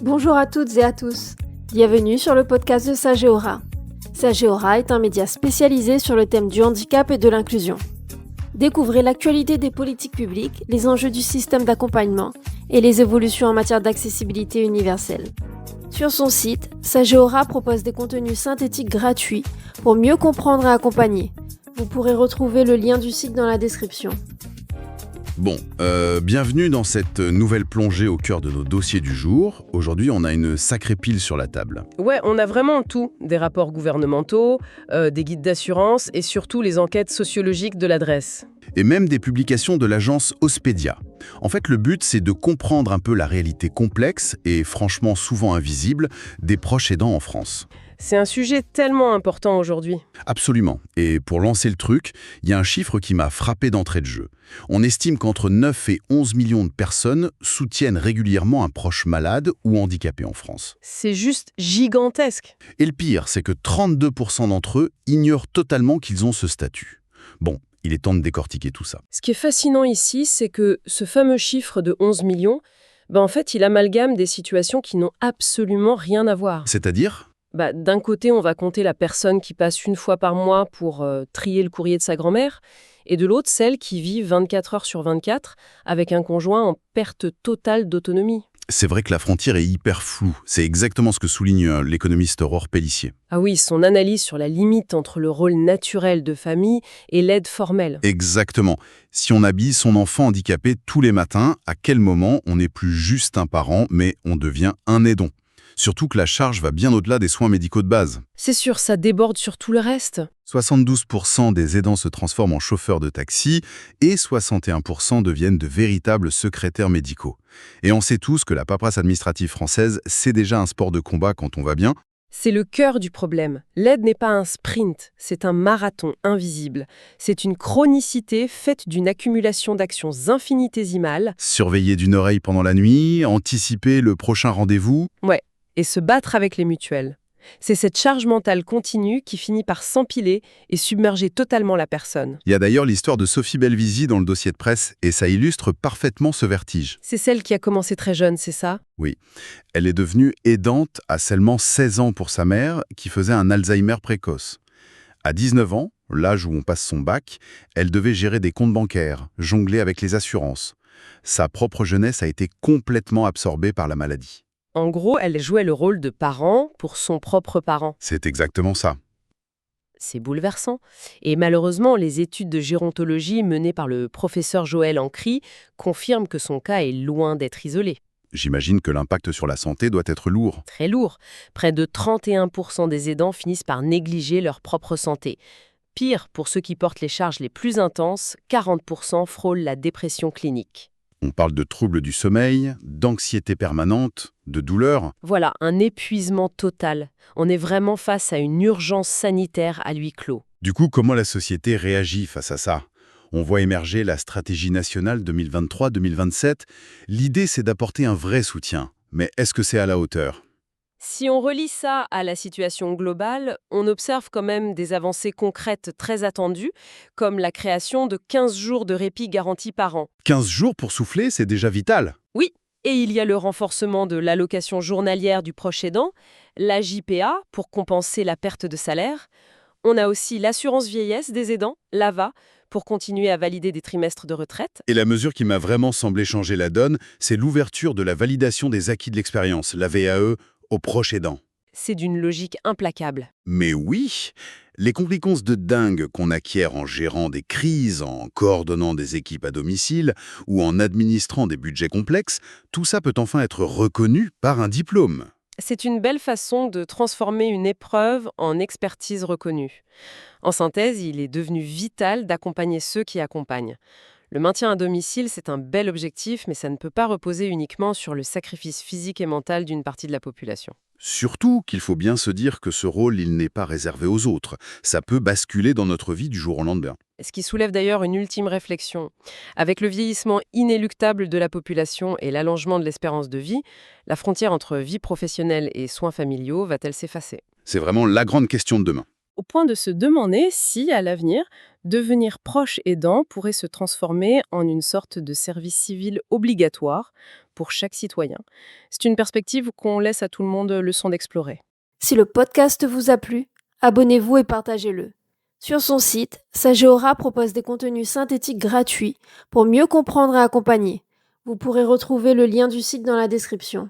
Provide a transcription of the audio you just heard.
Bonjour à toutes et à tous. Bienvenue sur le podcast de Sageora. Sageora est un média spécialisé sur le thème du handicap et de l'inclusion. Découvrez l'actualité des politiques publiques, les enjeux du système d'accompagnement et les évolutions en matière d'accessibilité universelle. Sur son site, Sageora propose des contenus synthétiques gratuits pour mieux comprendre et accompagner. Vous pourrez retrouver le lien du site dans la description. Bon, bienvenue dans cette nouvelle plongée au cœur de nos dossiers du jour. Aujourd'hui, on a une sacrée pile sur la table. Ouais, on a vraiment tout. Des rapports gouvernementaux, des guides d'assurance et surtout les enquêtes sociologiques de l'adresse. Et même des publications de l'agence Ospedia. En fait, le but, c'est de comprendre un peu la réalité complexe et franchement souvent invisible des proches aidants en France. C'est un sujet tellement important aujourd'hui. Absolument. Et pour lancer le truc, il y a un chiffre qui m'a frappé d'entrée de jeu. On estime qu'entre 9 et 11 millions de personnes soutiennent régulièrement un proche malade ou handicapé en France. C'est juste gigantesque. Et le pire, c'est que 32% d'entre eux ignorent totalement qu'ils ont ce statut. Bon, il est temps de décortiquer tout ça. Ce qui est fascinant ici, c'est que ce fameux chiffre de 11 millions, en fait, il amalgame des situations qui n'ont absolument rien à voir. C'est-à-dire ? D'un côté, on va compter la personne qui passe une fois par mois pour trier le courrier de sa grand-mère, et de l'autre, celle qui vit 24 heures sur 24 avec un conjoint en perte totale d'autonomie. C'est vrai que la frontière est hyper floue. C'est exactement ce que souligne l'économiste Aurore Pélissier. Ah oui, son analyse sur la limite entre le rôle naturel de famille et l'aide formelle. Exactement. Si on habille son enfant handicapé tous les matins, à quel moment on n'est plus juste un parent, mais on devient un aidant ? Surtout que la charge va bien au-delà des soins médicaux de base. C'est sûr, ça déborde sur tout le reste. 72% des aidants se transforment en chauffeurs de taxi et 61% deviennent de véritables secrétaires médicaux. Et on sait tous que la paperasse administrative française, c'est déjà un sport de combat quand on va bien. C'est le cœur du problème. L'aide n'est pas un sprint, c'est un marathon invisible. C'est une chronicité faite d'une accumulation d'actions infinitésimales. Surveiller d'une oreille pendant la nuit, anticiper le prochain rendez-vous. Ouais. Et se battre avec les mutuelles. C'est cette charge mentale continue qui finit par s'empiler et submerger totalement la personne. Il y a d'ailleurs l'histoire de Sophie Belvisi dans le dossier de presse, et ça illustre parfaitement ce vertige. C'est celle qui a commencé très jeune, c'est ça ? Oui. Elle est devenue aidante à seulement 16 ans pour sa mère, qui faisait un Alzheimer précoce. À 19 ans, l'âge où on passe son bac, elle devait gérer des comptes bancaires, jongler avec les assurances. Sa propre jeunesse a été complètement absorbée par la maladie. En gros, elle jouait le rôle de parent pour son propre parent. C'est exactement ça. C'est bouleversant. Et malheureusement, les études de gérontologie menées par le professeur Joël Ancry confirment que son cas est loin d'être isolé. J'imagine que l'impact sur la santé doit être lourd. Très lourd. Près de 31% des aidants finissent par négliger leur propre santé. Pire, pour ceux qui portent les charges les plus intenses, 40% frôlent la dépression clinique. On parle de troubles du sommeil, d'anxiété permanente, de douleur. Voilà, un épuisement total. On est vraiment face à une urgence sanitaire à huis clos. Du coup, comment la société réagit face à ça ? On voit émerger la stratégie nationale 2023-2027. L'idée, c'est d'apporter un vrai soutien. Mais est-ce que c'est à la hauteur ? Si on relie ça à la situation globale, on observe quand même des avancées concrètes très attendues, comme la création de 15 jours de répit garantis par an. 15 jours pour souffler, c'est déjà vital. Oui, et il y a le renforcement de l'allocation journalière du proche aidant, la JPA pour compenser la perte de salaire. On a aussi l'assurance vieillesse des aidants, l'AVA, pour continuer à valider des trimestres de retraite. Et la mesure qui m'a vraiment semblé changer la donne, c'est l'ouverture de la validation des acquis de l'expérience, la VAE, aux proches aidants. C'est d'une logique implacable. Mais oui, les compétences de dingue qu'on acquiert en gérant des crises, en coordonnant des équipes à domicile ou en administrant des budgets complexes, tout ça peut enfin être reconnu par un diplôme. C'est une belle façon de transformer une épreuve en expertise reconnue. En synthèse, il est devenu vital d'accompagner ceux qui accompagnent. Le maintien à domicile, c'est un bel objectif, mais ça ne peut pas reposer uniquement sur le sacrifice physique et mental d'une partie de la population. Surtout qu'il faut bien se dire que ce rôle, il n'est pas réservé aux autres. Ça peut basculer dans notre vie du jour au lendemain. Ce qui soulève d'ailleurs une ultime réflexion. Avec le vieillissement inéluctable de la population et l'allongement de l'espérance de vie, la frontière entre vie professionnelle et soins familiaux va-t-elle s'effacer ? C'est vraiment la grande question de demain. au point de se demander si, à l'avenir, devenir proche aidant pourrait se transformer en une sorte de service civil obligatoire pour chaque citoyen. C'est une perspective qu'on laisse à tout le monde le soin d'explorer. Si le podcast vous a plu, abonnez-vous et partagez-le. Sur son site, Sageora propose des contenus synthétiques gratuits pour mieux comprendre et accompagner. Vous pourrez retrouver le lien du site dans la description.